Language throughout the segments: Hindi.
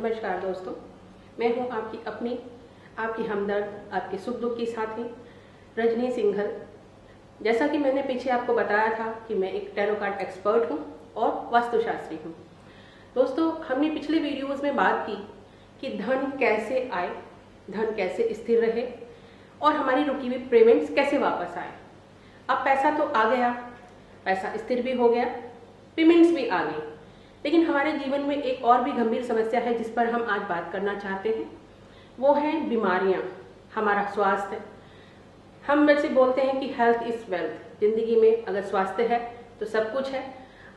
नमस्कार दोस्तों, मैं हूं आपकी अपनी, आपकी हमदर्द, आपके सुख दुख की साथी रजनी सिंघल। जैसा कि मैंने पीछे आपको बताया था कि मैं एक टैरो कार्ड एक्सपर्ट हूं और वास्तुशास्त्री हूं। दोस्तों, हमने पिछले वीडियोस में बात की कि धन कैसे आए, धन कैसे स्थिर रहे और हमारी रुकी हुई पेमेंट्स कैसे वापस आए। अब पैसा तो आ गया, पैसा स्थिर भी हो गया, पेमेंट्स भी आ गई, लेकिन हमारे जीवन में एक और भी गंभीर समस्या है जिस पर हम आज बात करना चाहते हैं। वो है बीमारियां, हमारा स्वास्थ्य। हम वैसे बोलते हैं कि हेल्थ इज वेल्थ। जिंदगी में अगर स्वास्थ्य है तो सब कुछ है,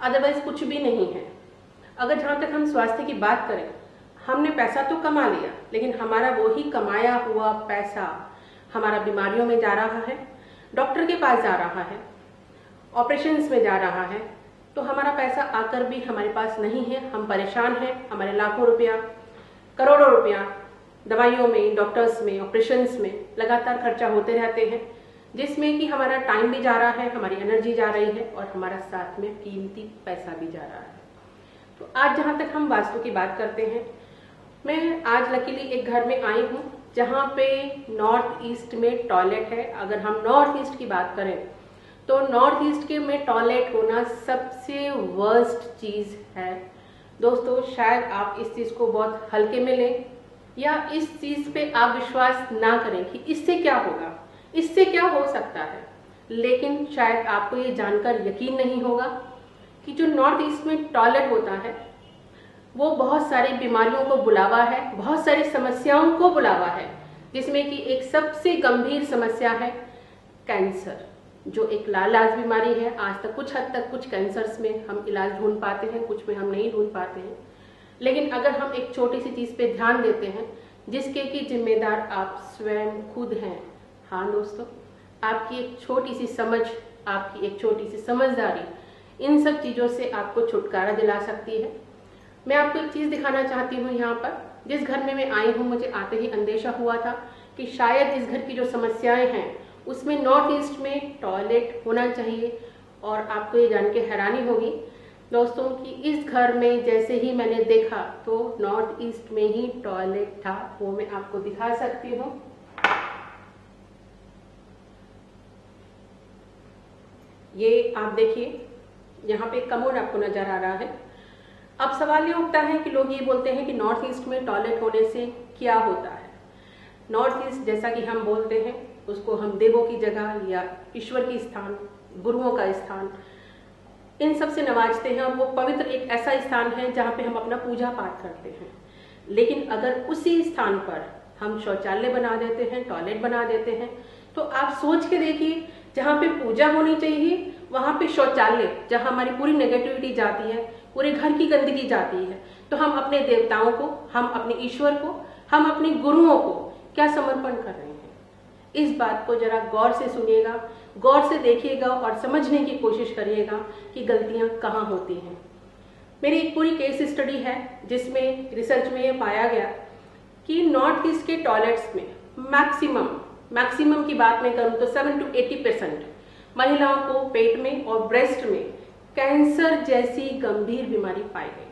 अदरवाइज कुछ भी नहीं है। अगर जहां तक हम स्वास्थ्य की बात करें, हमने पैसा तो कमा लिया, लेकिन हमारा वही कमाया हुआ पैसा हमारा बीमारियों में जा रहा है, डॉक्टर के पास जा रहा है, ऑपरेशंस में जा रहा है, तो हमारा पैसा आकर भी हमारे पास नहीं है। हम परेशान हैं, हमारे लाखों रुपया, करोड़ों रुपया दवाइयों में, डॉक्टर्स में, ऑपरेशंस में लगातार खर्चा होते रहते हैं, जिसमें कि हमारा टाइम भी जा रहा है, हमारी एनर्जी जा रही है और हमारा साथ में कीमती पैसा भी जा रहा है। तो आज जहाँ तक हम वास्तु की बात करते हैं, मैं आज लकीली एक घर में आई हूँ जहाँ पे नॉर्थ ईस्ट में टॉयलेट है। अगर हम नॉर्थ ईस्ट की बात करें तो नॉर्थ ईस्ट के में टॉयलेट होना सबसे वर्स्ट चीज है। दोस्तों, शायद आप इस चीज को बहुत हल्के में लें या इस चीज पे आप विश्वास ना करें कि इससे क्या होगा, इससे क्या हो सकता है, लेकिन शायद आपको ये जानकर यकीन नहीं होगा कि जो नॉर्थ ईस्ट में टॉयलेट होता है वो बहुत सारी बीमारियों को बुलावा है, बहुत सारी समस्याओं को बुलावा है, जिसमें कि एक सबसे गंभीर समस्या है कैंसर, जो एक लाइलाज बीमारी है। आज तक कुछ हद तक कुछ कैंसर्स में हम इलाज ढूंढ पाते हैं, कुछ में हम नहीं ढूंढ पाते हैं, लेकिन अगर हम एक छोटी सी चीज पे ध्यान देते हैं जिसके कि जिम्मेदार आप स्वयं खुद हैं। हाँ दोस्तों, आपकी एक छोटी सी समझ, आपकी एक छोटी सी समझदारी इन सब चीजों से आपको छुटकारा दिला सकती है। मैं आपको एक चीज दिखाना चाहती हूँ। यहाँ पर जिस घर में मैं आई हूँ, मुझे आते ही अंदेशा हुआ था कि शायद इस घर की जो समस्याएं हैं उसमें नॉर्थ ईस्ट में टॉयलेट होना चाहिए। और आपको ये जान के हैरानी होगी दोस्तों कि इस घर में जैसे ही मैंने देखा तो नॉर्थ ईस्ट में ही टॉयलेट था। वो मैं आपको दिखा सकती हूँ। ये आप देखिए, यहाँ पे कमोड आपको नजर आ रहा है। अब सवाल ये उठता है कि लोग ये बोलते हैं कि नॉर्थ ईस्ट में टॉयलेट होने से क्या होता है। नॉर्थ ईस्ट, जैसा कि हम बोलते हैं, उसको हम देवों की जगह या ईश्वर की स्थान, गुरुओं का स्थान, इन सब से नवाजते हैं। और वो पवित्र एक ऐसा स्थान है जहाँ पे हम अपना पूजा पाठ करते हैं। लेकिन अगर उसी स्थान पर हम शौचालय बना देते हैं, टॉयलेट बना देते हैं, तो आप सोच के देखिए, जहाँ पे पूजा होनी चाहिए वहां पे शौचालय, जहाँ हमारी पूरी नेगेटिविटी जाती है, पूरे घर की गंदगी जाती है, तो हम अपने देवताओं को, हम अपने ईश्वर को, हम अपने गुरुओं को क्या समर्पण कर रहे हैं। इस बात को जरा गौर से सुनिएगा, गौर से देखिएगा और समझने की कोशिश करिएगा कि गलतियां कहाँ होती हैं। मेरी एक पूरी केस स्टडी है जिसमें रिसर्च में ये पाया गया कि नॉर्थ ईस्ट के टॉयलेट्स में मैक्सिमम की बात मैं करूं तो 7 to 80% महिलाओं को पेट में और ब्रेस्ट में कैंसर जैसी गंभीर बीमारी पाई गई।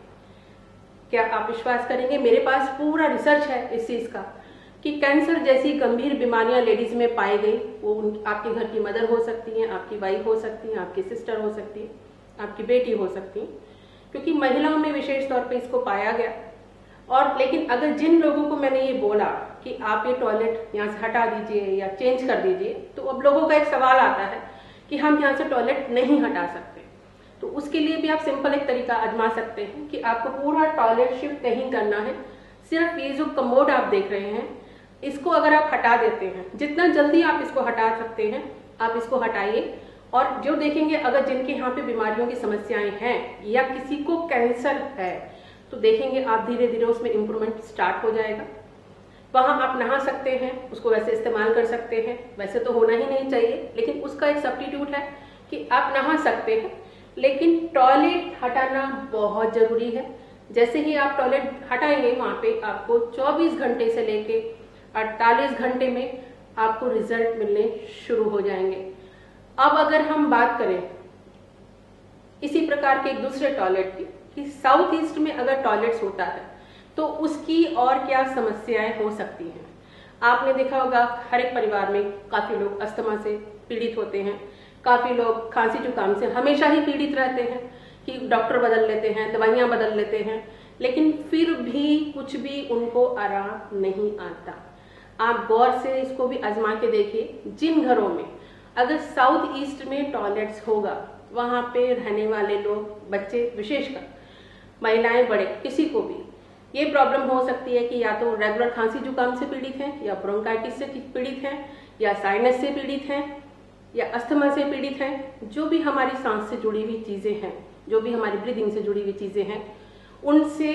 क्या आप विश्वास करेंगे, मेरे पास पूरा रिसर्च है इस चीज का कि कैंसर जैसी गंभीर बीमारियां लेडीज में पाई गई। वो आपके घर की मदर हो सकती हैं, आपकी वाइफ हो सकती हैं, आपकी सिस्टर हो सकती है, आपकी बेटी हो सकती है, क्योंकि महिलाओं में विशेष तौर पे इसको पाया गया। और लेकिन अगर जिन लोगों को मैंने ये बोला कि आप ये टॉयलेट यहाँ से हटा दीजिए या चेंज कर दीजिए, तो अब लोगों का एक सवाल आता है कि हम यहाँ से टॉयलेट नहीं हटा सकते। तो उसके लिए भी आप सिंपल एक तरीका आजमा सकते हैं कि आपको पूरा टॉयलेट शिफ्ट नहीं करना है। सिर्फ ये जो कमोड आप देख रहे हैं, इसको अगर आप हटा देते हैं, जितना जल्दी आप इसको हटा सकते हैं आप इसको हटाइए। और जो देखेंगे, अगर जिनके यहाँ पे बीमारियों की समस्याएं हैं या किसी को कैंसर है, तो देखेंगे आप धीरे धीरे उसमें इम्प्रूवमेंट स्टार्ट हो जाएगा। वहां आप नहा सकते हैं, उसको वैसे इस्तेमाल कर सकते हैं। वैसे तो होना ही नहीं चाहिए, लेकिन उसका एक सब्स्टिट्यूट है कि आप नहा सकते हैं, लेकिन टॉयलेट हटाना बहुत जरूरी है। जैसे ही आप टॉयलेट हटाएंगे, वहां पे आपको 24 घंटे से लेके 48 घंटे में आपको रिजल्ट मिलने शुरू हो जाएंगे। अब अगर हम बात करें इसी प्रकार के एक दूसरे टॉयलेट की, कि साउथ ईस्ट में अगर टॉयलेट्स होता है तो उसकी और क्या समस्याएं हो सकती हैं। आपने देखा होगा हर एक परिवार में काफ़ी लोग अस्थमा से पीड़ित होते हैं, काफ़ी लोग खांसी जुकाम से हमेशा ही पीड़ित रहते हैं कि डॉक्टर बदल लेते हैं, दवाइयाँ बदल लेते हैं, लेकिन फिर भी कुछ भी उनको आराम नहीं आता। आप गौर से इसको भी आजमा के देखिए, जिन घरों में अगर साउथ ईस्ट में टॉयलेट्स होगा, वहाँ पे रहने वाले लोग, बच्चे विशेषकर, महिलाएं, बड़े, किसी को भी ये प्रॉब्लम हो सकती है कि या तो रेगुलर खांसी जुकाम से पीड़ित हैं, या ब्रोंकाइटिस से पीड़ित हैं, या साइनस से पीड़ित हैं, या अस्थमा से पीड़ित हैं। जो भी हमारी सांस से जुड़ी हुई चीज़ें हैं, जो भी हमारी ब्रीदिंग से जुड़ी हुई चीज़ें हैं, उनसे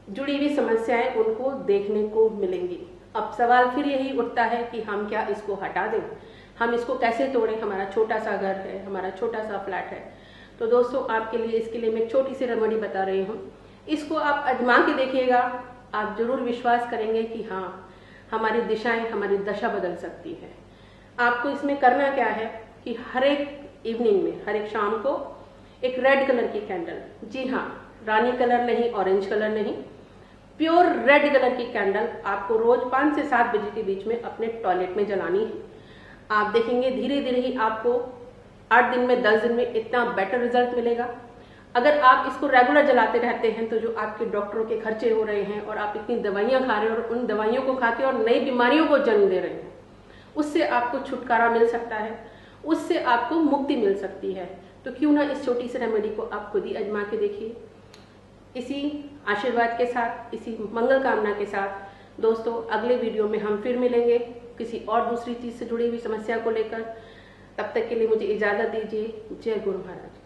जुड़ी हुई समस्याएं उनको देखने को मिलेंगी। अब सवाल फिर यही उठता है कि हम क्या इसको हटा दें, हम इसको कैसे तोड़ें। हमारा छोटा सा घर है, हमारा छोटा सा फ्लैट है। तो दोस्तों, आपके लिए इसके लिए मैं एक छोटी सी रेमेडी बता रही हूँ। इसको आप आजमा के देखिएगा, आप जरूर विश्वास करेंगे कि हाँ, हमारी दिशाएं, हमारी दशा बदल सकती है। आपको इसमें करना क्या है कि हर एक इवनिंग में, हर एक शाम को एक रेड कलर की कैंडल, जी हाँ, रानी कलर नहीं, ऑरेंज कलर नहीं, प्योर रेड कलर की कैंडल आपको रोज 5 से 7 बजे के बीच में अपने टॉयलेट में जलानी है। आप देखेंगे धीरे धीरे ही आपको 8 दिन में, 10 दिन में इतना बेटर रिजल्ट मिलेगा। अगर आप इसको रेगुलर जलाते रहते हैं तो जो आपके डॉक्टरों के खर्चे हो रहे हैं और आप इतनी दवाइयां खा रहे हैं और उन दवाइयों को खाते और नई बीमारियों को जन्म दे रहे हैं, उससे आपको छुटकारा मिल सकता है, उससे आपको मुक्ति मिल सकती है। तो क्यों ना इस छोटी सी रेमेडी को आप खुद ही आजमा के देखिए। इसी आशीर्वाद के साथ, इसी मंगल कामना के साथ दोस्तों, अगले वीडियो में हम फिर मिलेंगे किसी और दूसरी चीज से जुड़ी हुई समस्या को लेकर। तब तक के लिए मुझे इजाजत दीजिए। जय गुरु महाराज।